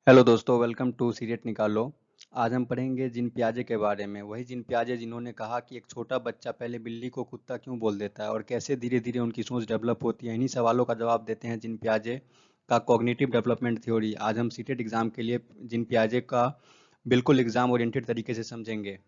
Hello दोस्तों, welcome to सीरियट निकालो। आज हम पढ़ेंगे जिन पियाजे के बारे में। वही जिन पियाजे जिन्होंने कहा कि एक छोटा बच्चा पहले बिल्ली को कुत्ता क्यों बोल देता है और कैसे धीरे धीरे उनकी सोच डेवलप होती है। इन्हीं सवालों का जवाब देते हैं जिन पियाजे का कॉग्निटिव डेवलपमेंट थ्योरी। आज हम सीटेट एग्जाम के लिए जिन पियाजे का बिल्कुल एग्जाम ओरिएंटेड तरीके से समझेंगे।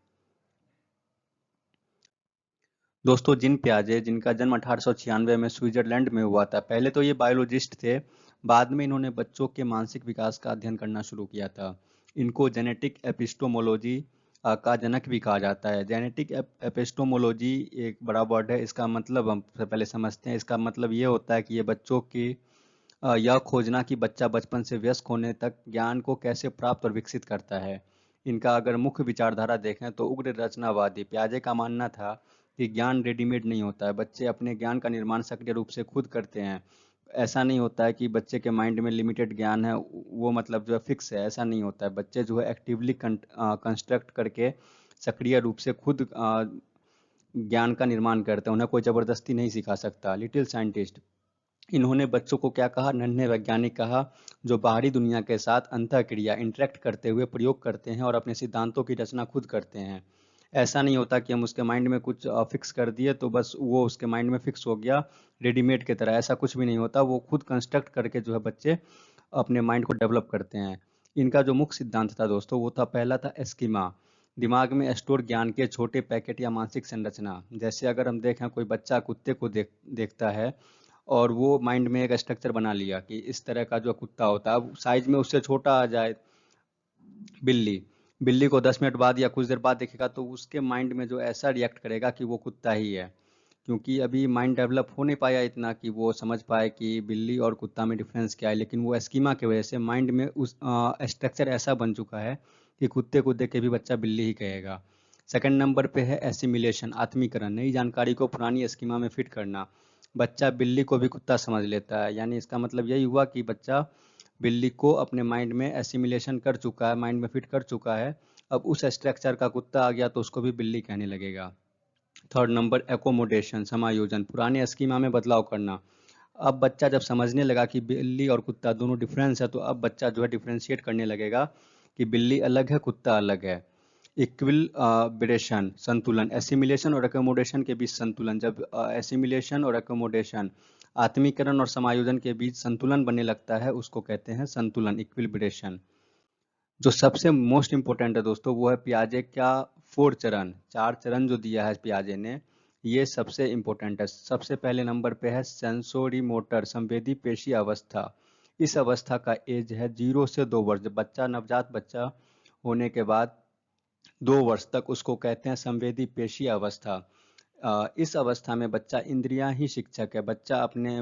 दोस्तों, जिन पियाजे जिनका जन्म 1896 में स्विट्जरलैंड में हुआ था। पहले तो ये बायोलॉजिस्ट थे, बाद में इन्होंने बच्चों के मानसिक विकास का अध्ययन करना शुरू किया था। इनको जेनेटिक एपिस्टोमोलॉजी का जनक भी कहा जाता है। जेनेटिक एपिस्टोमोलॉजी एक बड़ा वर्ड है। इसका मतलब हम सबसे पहले समझते हैं। इसका मतलब ये होता है कि ये बच्चों की यह खोजना कि बच्चा बचपन से वयस्क होने तक ज्ञान को कैसे प्राप्त और विकसित करता है। इनका अगर मुख्य विचारधारा देखें तो उग्र रचनावादी। पियाजे का मानना था कि ज्ञान रेडीमेड नहीं होता है, बच्चे अपने ज्ञान का निर्माण सक्रिय रूप से खुद करते हैं। ऐसा नहीं होता है कि बच्चे के माइंड में लिमिटेड ज्ञान है, वो मतलब जो है फिक्स है, ऐसा नहीं होता है। बच्चे जो है एक्टिवली कंस्ट्रक्ट करके सक्रिय रूप से खुद ज्ञान का निर्माण करते हैं। उन्हें कोई ज़बरदस्ती नहीं सिखा सकता। लिटिल साइंटिस्ट, इन्होंने बच्चों को क्या कहा? नन्हे वैज्ञानिक कहा, जो बाहरी दुनिया के साथ अंतःक्रिया इंटरेक्ट करते हुए प्रयोग करते हैं और अपने सिद्धांतों की रचना खुद करते हैं। ऐसा नहीं होता कि हम उसके माइंड में कुछ फिक्स कर दिए तो बस वो उसके माइंड में फिक्स हो गया रेडीमेड की तरह। ऐसा कुछ भी नहीं होता। वो खुद कंस्ट्रक्ट करके जो है बच्चे अपने माइंड को डेवलप करते हैं। इनका जो मुख्य सिद्धांत था दोस्तों, वो था पहला था एस्कीमा। दिमाग में स्टोर ज्ञान के छोटे पैकेट या मानसिक संरचना। जैसे अगर हम देखें, कोई बच्चा कुत्ते को देखता है और वो माइंड में एक स्ट्रक्चर बना लिया कि इस तरह का जो कुत्ता होता है, साइज में उससे छोटा आ जाए। बिल्ली बिल्ली को 10 मिनट बाद या कुछ देर बाद देखेगा तो उसके माइंड में जो ऐसा रिएक्ट करेगा कि वो कुत्ता ही है, क्योंकि अभी माइंड डेवलप हो नहीं पाया इतना कि वो समझ पाए कि बिल्ली और कुत्ता में डिफरेंस क्या है। लेकिन वो एस्कीमा की वजह से माइंड में उस स्ट्रक्चर ऐसा बन चुका है कि कुत्ते को देख के भी बच्चा बिल्ली ही कहेगा। सेकंड नंबर पे है एसिमिलेशन, आत्मीकरण। नई जानकारी को पुरानी एस्कीमा में फिट करना। बच्चा बिल्ली को भी कुत्ता समझ लेता है। यानी इसका मतलब यही हुआ कि बच्चा बिल्ली को अपने माइंड में एसिमिलेशन कर चुका है, माइंड में फिट कर चुका है। अब उस स्ट्रक्चर का कुत्ता आ गया तो उसको भी बिल्ली कहने लगेगा। थर्ड नंबर एकोमोडेशन, समायोजन, पुराने स्कीमा में बदलाव करना। अब बच्चा जब समझने लगा कि बिल्ली और कुत्ता दोनों डिफरेंस है, तो अब बच्चा जो है डिफ्रेंशिएट करने लगेगा कि बिल्ली अलग है, कुत्ता अलग है। इक्विलिब्रेशन, संतुलन, एसिमिलेशन और एकोमोडेशन के बीच संतुलन। जब एसिमिलेशन और एकोमोडेशन, आत्मीकरण और समायोजन के बीच संतुलन बनने लगता है, उसको कहते हैं संतुलन, इक्विलिब्रेशन। जो सबसे मोस्ट इम्पोर्टेंट है दोस्तों, वो है पियाजे का 4 चरण। 4 चरण जो दिया है पियाजे ने, ये सबसे इम्पोर्टेंट है। सबसे पहले नंबर पे है सेंसोरी मोटर, संवेदी पेशी अवस्था। इस अवस्था का एज है 0 से 2 वर्ष। जब बच्चा, नवजात बच्चा होने के बाद 2 वर्ष तक, उसको कहते हैं संवेदी पेशी अवस्था। इस अवस्था में बच्चा इंद्रियां ही शिक्षक है। बच्चा अपने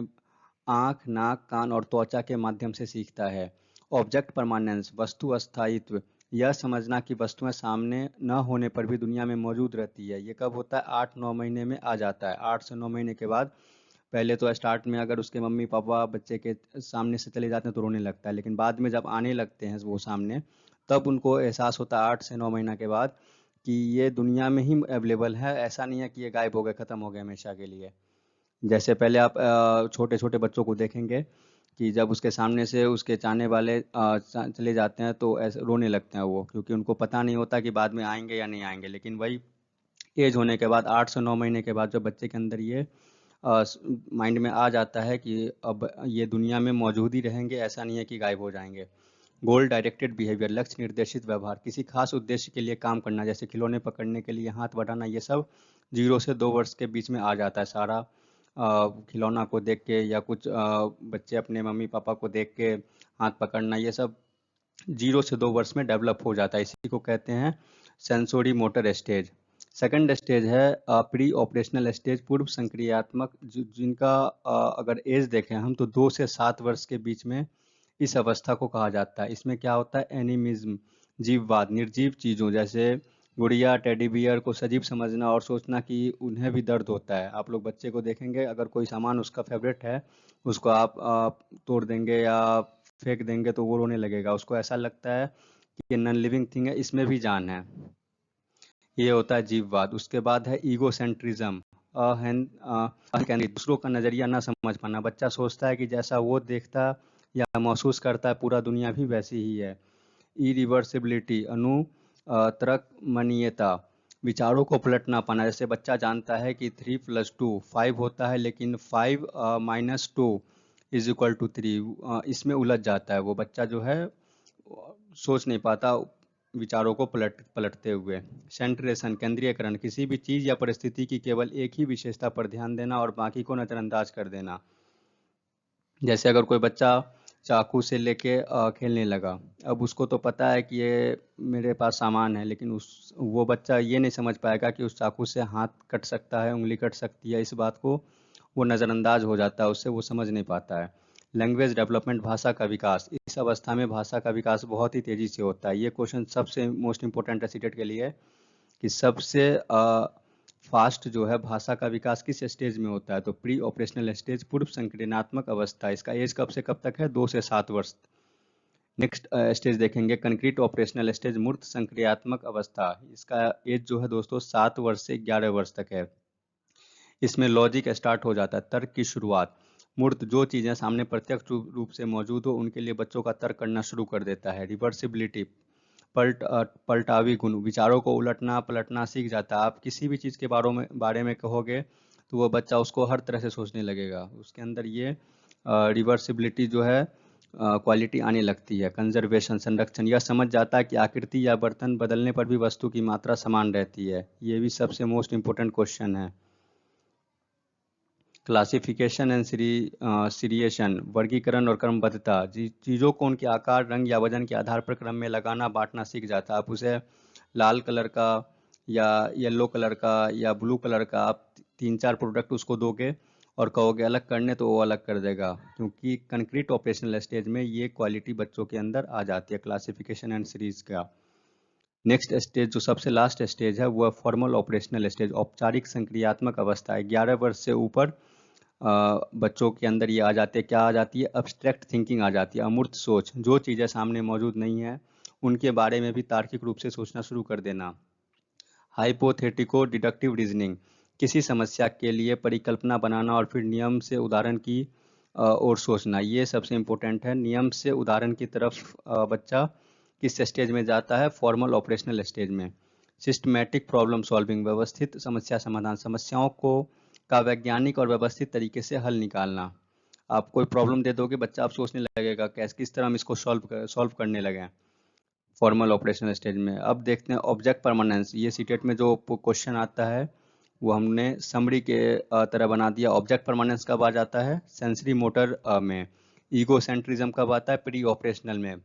आँख, नाक, कान और त्वचा के माध्यम से सीखता है। ऑब्जेक्ट परमानेंस, वस्तु अस्थायित्व, यह समझना कि वस्तुएं सामने न होने पर भी दुनिया में मौजूद रहती है। ये कब होता है? 8-9 महीने में आ जाता है। 8 से 9 महीने के बाद पहले तो स्टार्ट में अगर उसके मम्मी पापा बच्चे के सामने से चले जाते हैं तो रोने लगता है, लेकिन बाद में जब आने लगते हैं वो सामने, तब उनको एहसास होता है 8 से 9 महीना के बाद कि ये दुनिया में ही अवेलेबल है। ऐसा नहीं है कि ये गायब हो गए, ख़त्म हो गए हमेशा के लिए। जैसे पहले आप छोटे छोटे बच्चों को देखेंगे कि जब उसके सामने से उसके चाहने वाले चले जाते हैं तो ऐसे रोने लगते हैं वो, क्योंकि उनको पता नहीं होता कि बाद में आएंगे या नहीं आएंगे। लेकिन वही एज होने के बाद, 8 से 9 महीने के बाद, जब बच्चे के अंदर ये माइंड में आ जाता है कि अब ये दुनिया में मौजूद ही रहेंगे, ऐसा नहीं है कि गायब हो जाएंगे। गोल डायरेक्टेड बिहेवियर, लक्ष्य निर्देशित व्यवहार, किसी खास उद्देश्य के लिए काम करना, जैसे खिलौने पकड़ने के लिए हाथ बढ़ाना, ये सब 0 से 2 वर्ष के बीच में आ जाता है सारा। खिलौना को देख के या कुछ बच्चे अपने मम्मी पापा को देख के हाथ पकड़ना, ये सब 0 से 2 वर्ष में डेवलप हो जाता है। इसी को कहते हैं sensory motor stage. Second stage है प्री ऑपरेशनल स्टेज, पूर्व संक्रियात्मक, जिनका अगर एज देखें हम तो 2 से 7 वर्ष के बीच में इस अवस्था को कहा जाता है। इसमें क्या होता है? एनिमिज्म, जीववाद, निर्जीव चीज़ों जैसे गुड़िया, टेडी बियर को सजीव समझना और सोचना कि उन्हें भी दर्द होता है। आप लोग बच्चे को देखेंगे, अगर कोई सामान उसका फेवरेट है, उसको आप तोड़ देंगे या फेंक देंगे तो वो रोने लगेगा। उसको ऐसा लगता है कि ये नॉन लिविंग थिंग है, इसमें भी जान है। ये होता है जीववाद। उसके बाद है ईगोसेंट्रिज्म, अहंकेंद्रित, दूसरों का नजरिया ना समझ पाना। बच्चा सोचता है कि जैसा वो देखता या महसूस करता है पूरा दुनिया भी वैसी ही है। इरिवर्सिबिलिटी अनुतरकमनीयता, विचारों को पलट ना पाना। जैसे बच्चा जानता है कि 3 + 2 5 होता है, लेकिन 5 - 2 = 3, इसमें उलझ जाता है। वो बच्चा जो है सोच नहीं पाता विचारों को पलटते हुए। सेंट्रेशन, केंद्रीयकरण, किसी भी चीज या परिस्थिति की केवल एक ही विशेषता पर ध्यान देना और बाकी को नजरअंदाज कर देना। जैसे अगर कोई बच्चा चाकू से लेके खेलने लगा, अब उसको तो पता है कि ये मेरे पास सामान है, लेकिन वो बच्चा ये नहीं समझ पाएगा कि उस चाकू से हाथ कट सकता है, उंगली कट सकती है। इस बात को वो नज़रअंदाज हो जाता है, उससे वो समझ नहीं पाता है। लैंग्वेज डेवलपमेंट, भाषा का विकास। इस अवस्था में भाषा का विकास बहुत ही तेजी से होता है। ये क्वेश्चन सबसे मोस्ट इंपॉर्टेंट है सीटेट के लिए, कि सबसे फास्ट जो है भाषा का विकास किस स्टेज में होता है। तो प्री ऑपरेशनल स्टेज, पूर्व संक्रियनात्मक अवस्था। इसका एज कब से कब तक है? 2 से 7 वर्ष। नेक्स्ट स्टेज देखेंगे कंक्रीट ऑपरेशनल स्टेज, मूर्त संक्रियात्मक अवस्था। इसका एज जो है दोस्तों 7 वर्ष से 11 वर्ष तक है। इसमें लॉजिक स्टार्ट हो जाता है, तर्क की शुरुआत। मूर्त, जो चीजें सामने प्रत्यक्ष रूप से मौजूद हो उनके लिए बच्चों का तर्क करना शुरू कर देता है। रिवर्सिबिलिटी, पलटावी गुण, विचारों को उलटना पलटना सीख जाता है। आप किसी भी चीज़ के बारे में कहोगे तो वो बच्चा उसको हर तरह से सोचने लगेगा। उसके अंदर ये रिवर्सिबिलिटी जो है क्वालिटी आने लगती है। कंजर्वेशन, संरक्षण, यह समझ जाता है कि आकृति या बर्तन बदलने पर भी वस्तु की मात्रा समान रहती है। ये भी सबसे मोस्ट इम्पोर्टेंट क्वेश्चन है। क्लासिफिकेशन एंड सीरिएशन, वर्गीकरण और क्रमबद्धता। चीज़ों को उनके आकार, रंग या वजन के आधार पर क्रम में लगाना बांटना सीख जाता है। आप उसे लाल कलर का या येलो कलर का या ब्लू कलर का आप 3-4 प्रोडक्ट उसको दोगे और कहोगे अलग करने, तो वो अलग कर देगा, क्योंकि कंक्रीट ऑपरेशनल स्टेज में ये क्वालिटी बच्चों के अंदर आ जाती है, क्लासिफिकेशन एंड सीरीज का। नेक्स्ट स्टेज जो सबसे लास्ट स्टेज है वो है फॉर्मल ऑपरेशनल स्टेज, औपचारिक संक्रियात्मक अवस्था है। 11 वर्ष से ऊपर बच्चों के अंदर ये आ जाती है। क्या आ जाती है? अब्स्ट्रैक्ट थिंकिंग आ जाती है, अमूर्त सोच। जो चीज़ें सामने मौजूद नहीं है उनके बारे में भी तार्किक रूप से सोचना शुरू कर देना। हाइपोथेटिको डिडक्टिव रीजनिंग, किसी समस्या के लिए परिकल्पना बनाना और फिर नियम से उदाहरण की ओर सोचना। ये सबसे इम्पोर्टेंट है। नियम से उदाहरण की तरफ बच्चा किस स्टेज में जाता है? फॉर्मल ऑपरेशनल स्टेज में। सिस्टमैटिक प्रॉब्लम सॉल्विंग, व्यवस्थित समस्या समाधान, समस्याओं को का वैज्ञानिक और व्यवस्थित तरीके से हल निकालना। आप कोई प्रॉब्लम दे दोगे, बच्चा आप सोचने लगेगा कैसे, किस तरह हम इसको सॉल्व करने लगे फॉर्मल ऑपरेशनल स्टेज में। अब देखते हैं ऑब्जेक्ट परमानेंस। ये सीटेट में जो क्वेश्चन आता है वो हमने समरी के तरह बना दिया। ऑब्जेक्ट परमानेंस कब आ जाता है? सेंसरी मोटर में। ईगो सेंट्रिज्म कब आता है? प्री ऑपरेशनल में।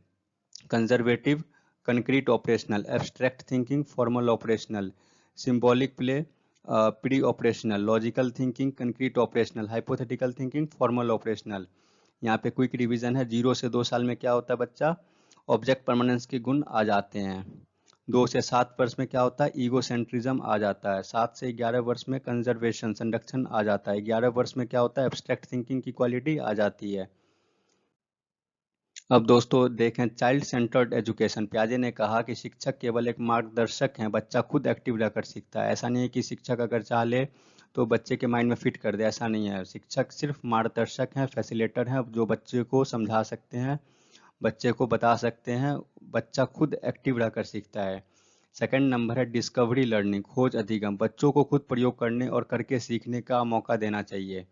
Conservative, concrete operational. Abstract thinking, formal operational. Symbolic play, pre operational. Logical thinking, concrete operational. Hypothetical thinking, formal operational. यहाँ पे क्विक रिवीजन है। 0 से 2 साल में क्या होता है बच्चा? ऑब्जेक्ट परमानेंस के गुण आ जाते हैं। 2 से 7 वर्ष में क्या होता है? ईगो सेंट्रिज्म आ जाता है। 7 से 11 वर्ष में कंजर्वेशन, संरक्षण आ जाता है। 11 वर्ष में क्या होता है? एब्स्ट्रैक्ट थिंकिंग की क्वालिटी आ जाती है। अब दोस्तों देखें चाइल्ड सेंटर्ड एजुकेशन। प्याजे ने कहा कि शिक्षक केवल एक मार्गदर्शक हैं, बच्चा खुद एक्टिव रहकर सीखता है। ऐसा नहीं है कि शिक्षक अगर चाह ले तो बच्चे के माइंड में फिट कर दे, ऐसा नहीं है। शिक्षक सिर्फ मार्गदर्शक हैं, फैसिलेटर हैं, जो बच्चे को समझा सकते हैं, बच्चे को बता सकते हैं। बच्चा खुद एक्टिव रहकर सीखता है। सेकंड नंबर है डिस्कवरी लर्निंग, खोज अधिगम। बच्चों को खुद प्रयोग करने और करके सीखने का मौका देना चाहिए।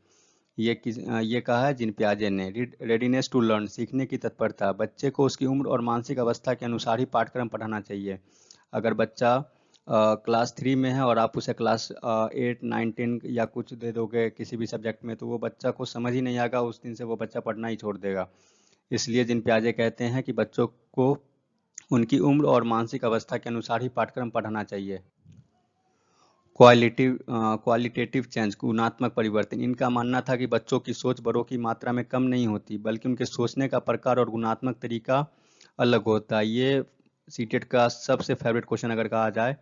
ये कहा है जिन प्याजे ने। रेडीनेस टू लर्न, सीखने की तत्परता। बच्चे को उसकी उम्र और मानसिक अवस्था के अनुसार ही पाठ्यक्रम पढ़ाना चाहिए। अगर बच्चा क्लास 3 में है और आप उसे क्लास 8, 9, 10 या कुछ दे दोगे किसी भी सब्जेक्ट में, तो वो बच्चा को समझ ही नहीं आएगा, उस दिन से वो बच्चा पढ़ना ही छोड़ देगा। इसलिए जिन प्याजे कहते हैं कि बच्चों को उनकी उम्र और मानसिक अवस्था के अनुसार ही पाठ्यक्रम पढ़ाना चाहिए। क्वालिटेटिव चेंज, गुणात्मक परिवर्तन। इनका मानना था कि बच्चों की सोच बड़ों की मात्रा में कम नहीं होती, बल्कि उनके सोचने का प्रकार और गुणात्मक तरीका अलग होता है। ये सीटेट का सबसे फेवरेट क्वेश्चन अगर कहा जाए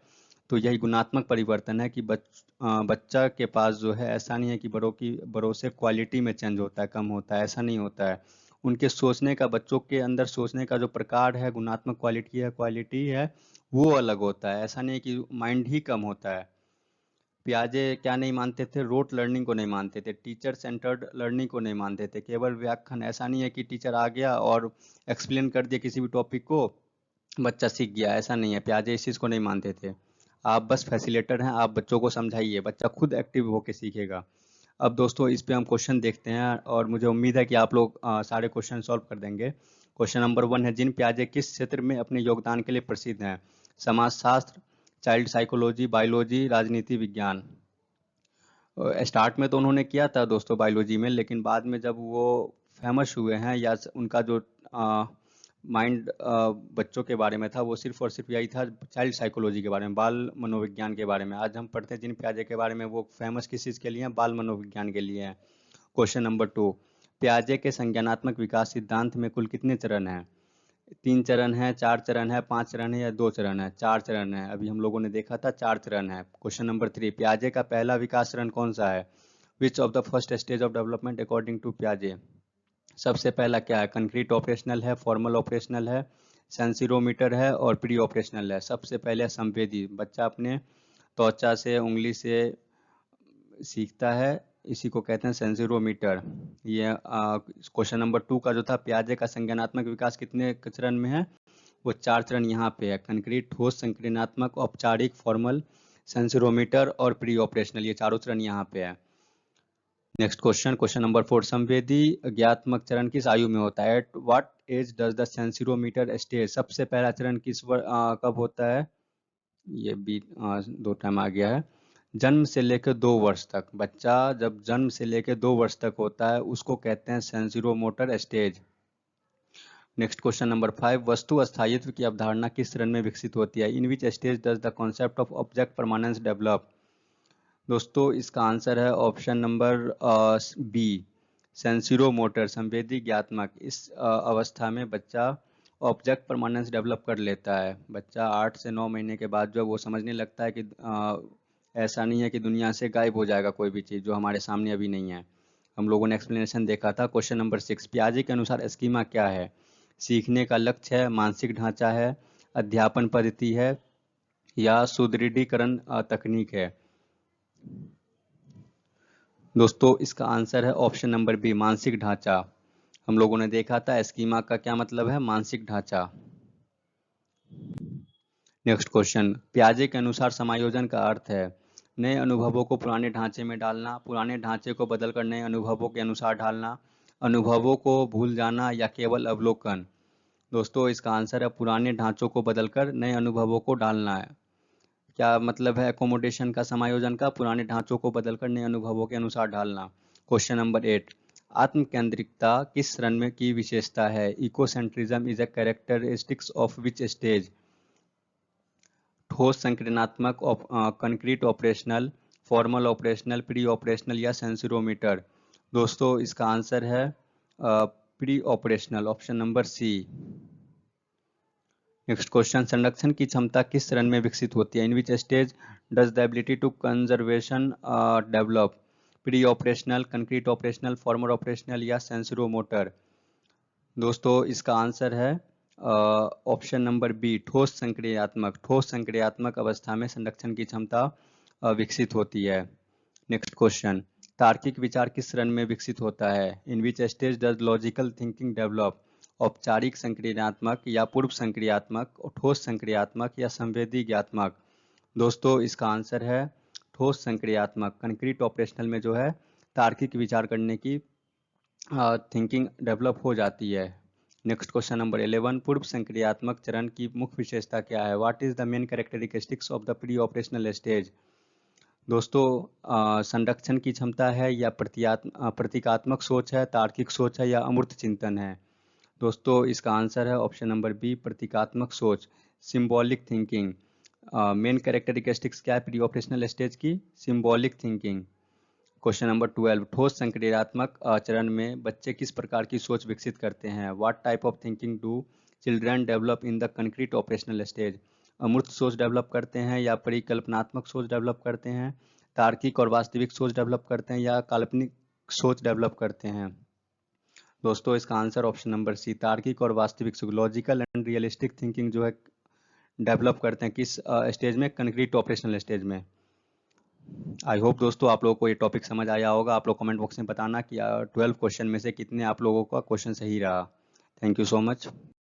तो यही गुणात्मक परिवर्तन है कि बच्चा के पास जो है, ऐसा नहीं है कि बड़ों से क्वालिटी में चेंज होता है, कम होता है, ऐसा नहीं होता है। उनके सोचने का, बच्चों के अंदर सोचने का जो प्रकार है, गुणात्मक क्वालिटी है वो अलग होता है। ऐसा नहीं है कि माइंड ही कम होता है। पियाजे क्या नहीं मानते थे? रोट लर्निंग को नहीं मानते थे, टीचर सेंटर्ड लर्निंग को नहीं मानते थे, केवल व्याख्यान। ऐसा नहीं है कि टीचर आ गया और एक्सप्लेन कर दिया किसी भी टॉपिक को, बच्चा सीख गया, ऐसा नहीं है। पियाजे इस चीज़ को नहीं मानते थे। आप बस फैसिलिटेटर हैं, आप बच्चों को समझाइए, बच्चा खुद एक्टिव होकर सीखेगा। अब दोस्तों इस पे हम क्वेश्चन देखते हैं और मुझे उम्मीद है कि आप लोग सारे क्वेश्चन सॉल्व कर देंगे। क्वेश्चन नंबर 1 है, जीन पियाजे किस क्षेत्र में अपने योगदान के लिए प्रसिद्ध हैं? समाजशास्त्र, चाइल्ड साइकोलॉजी, बायोलॉजी, राजनीति विज्ञान। स्टार्ट में तो उन्होंने किया था दोस्तों बायोलॉजी में, लेकिन बाद में जब वो फेमस हुए हैं या उनका जो माइंड बच्चों के बारे में था, वो सिर्फ और सिर्फ यही था चाइल्ड साइकोलॉजी के बारे में, बाल मनोविज्ञान के बारे में। आज हम पढ़ते हैं जिन पियाजे के बारे में, वो फेमस किस चीज़ के लिए हैं? बाल मनोविज्ञान के लिए हैं। क्वेश्चन नंबर 2, पियाजे के संज्ञानात्मक विकास सिद्धांत में कुल कितने चरण हैं? 3 चरण है, 4 चरण है, 5 चरण है या 2 चरण है? 4 चरण है। अभी हम लोगों ने देखा था 4 चरण है। क्वेश्चन नंबर 3, पियाजे का पहला विकास चरण कौन सा है? Which of the first stage of development according to पियाजे? सबसे पहला क्या है? कंक्रीट ऑपरेशनल है, फॉर्मल ऑपरेशनल है, सेंसिरोमीटर है और प्री ऑपरेशनल है। सबसे पहले संवेदी, बच्चा अपने त्वचा से, उंगली से सीखता है, इसी को कहते हैं सेंसिरोमीटर। ये क्वेश्चन नंबर 2 का जो था, पियाजे का संज्ञानात्मक विकास कितने चरण में है? वो 4 चरण यहाँ पे है, कंक्रीट, ठोस, संकीर्णात्मक, औपचारिक, फॉर्मल, सेंसिरोमीटर और प्री ऑपरेशनल, ये चारों चरण यहाँ पे है। नेक्स्ट क्वेश्चन, क्वेश्चन नंबर 4, संवेदी ज्ञात्मक चरण किस आयु में होता है? At what age does the sensorimotor stage? सबसे पहला चरण कब होता है? ये भी 2 टाइम आ गया है। जन्म से लेकर 2 वर्ष तक, बच्चा जब जन्म से लेकर 2 वर्ष तक होता है उसको कहते हैं सेंसिरोमोटर स्टेज। नेक्स्ट क्वेश्चन नंबर 5, वस्तु स्थायित्व की अवधारणा किस चरण में विकसित होती है? In which stage does the concept of object permanence develop? दोस्तों इसका आंसर है ऑप्शन नंबर बी, सेंसिरोमोटर, संवेदी ज्ञात्मक। इस अवस्था में बच्चा ऑब्जेक्ट परमानेंस डेवलप कर लेता है। बच्चा 8 से 9 महीने के बाद जो वो समझने लगता है कि ऐसा नहीं है कि दुनिया से गायब हो जाएगा कोई भी चीज़ जो हमारे सामने अभी नहीं है। हम लोगों ने एक्सप्लेनेशन देखा था। क्वेश्चन नंबर 6, पियाजे के अनुसार स्कीमा क्या है? सीखने का लक्ष्य है, मानसिक ढांचा है, अध्यापन पद्धति है या सुदृढ़ीकरण तकनीक है? दोस्तों इसका आंसर है ऑप्शन नंबर बी, मानसिक ढांचा। हम लोगों ने देखा था स्कीमा का क्या मतलब है, मानसिक ढांचा। नेक्स्ट क्वेश्चन, पियाजे के अनुसार समायोजन का अर्थ है नए अनुभवों को पुराने ढांचे में डालना, पुराने ढांचे को बदलकर नए अनुभवों के अनुसार ढालना, अनुभवों को भूल जाना या केवल अवलोकन? दोस्तों इसका आंसर है पुराने ढांचों को बदलकर नए अनुभवों को डालना है। क्या मतलब है एकोमोडेशन का, समायोजन का? पुराने ढांचों को बदलकर नए अनुभवों के अनुसार ढालना। क्वेश्चन नंबर 8, आत्म केंद्रिकता किस चरण में की विशेषता है? Egocentrism is a characteristics of which stage? ठोस संकीर्णात्मक, concrete operational, formal operational, pre operational या सेंसिरोमीटर? दोस्तों इसका आंसर है pre operational, option number C. Next question, संरक्षण की क्षमता किस चरण में विकसित होती है? In which stage does the ability to conservation develop? Pre operational, concrete operational, formal operational या सेंसिरोमोटर? दोस्तों इसका आंसर है ऑप्शन नंबर बी, ठोस संक्रियात्मक। ठोस संक्रियात्मक अवस्था में संरक्षण की क्षमता विकसित होती है। नेक्स्ट क्वेश्चन, तार्किक विचार किस चरण में विकसित होता है? In which stage does logical thinking develop? औपचारिक संक्रियात्मक या पूर्व संक्रियात्मक, ठोस संक्रियात्मक या संवेदीज्ञात्मक? दोस्तों इसका आंसर है ठोस संक्रियात्मक। कंक्रीट ऑपरेशनल में जो है तार्किक विचार करने की थिंकिंग डेवलप हो जाती है। नेक्स्ट क्वेश्चन नंबर 11, पूर्व संक्रियात्मक चरण की मुख्य विशेषता क्या है? What is the main characteristics of the pre operational stage? दोस्तों संरक्षण की क्षमता है या प्रतीकात्मक सोच है, तार्किक सोच है या अमूर्त चिंतन है? दोस्तों इसका आंसर है ऑप्शन नंबर बी, प्रतीकात्मक सोच, सिंबॉलिक थिंकिंग। मेन कैरेक्टरिस्टिक्स क्या है प्री ऑपरेशनल स्टेज की? Symbolic thinking. क्वेश्चन नंबर 12, ठोस संक्रियात्मक चरण में बच्चे किस प्रकार की सोच विकसित करते हैं? What type of thinking do children develop in the concrete operational stage? अमूर्त सोच डेवलप करते हैं या परिकल्पनात्मक सोच डेवलप करते हैं, तार्किक और वास्तविक सोच डेवलप करते हैं या काल्पनिक सोच डेवलप करते हैं? दोस्तों इसका आंसर ऑप्शन नंबर सी, तार्किक और वास्तविक सोच, लॉजिकल एंड रियलिस्टिक थिंकिंग जो है डेवलप करते हैं किस स्टेज में? कंक्रीट ऑपरेशनल स्टेज में। आई होप दोस्तों आप लोगों को ये टॉपिक समझ आया होगा। आप लोग कमेंट बॉक्स में बताना कि 12 क्वेश्चन में से कितने आप लोगों का क्वेश्चन सही रहा। Thank you so much.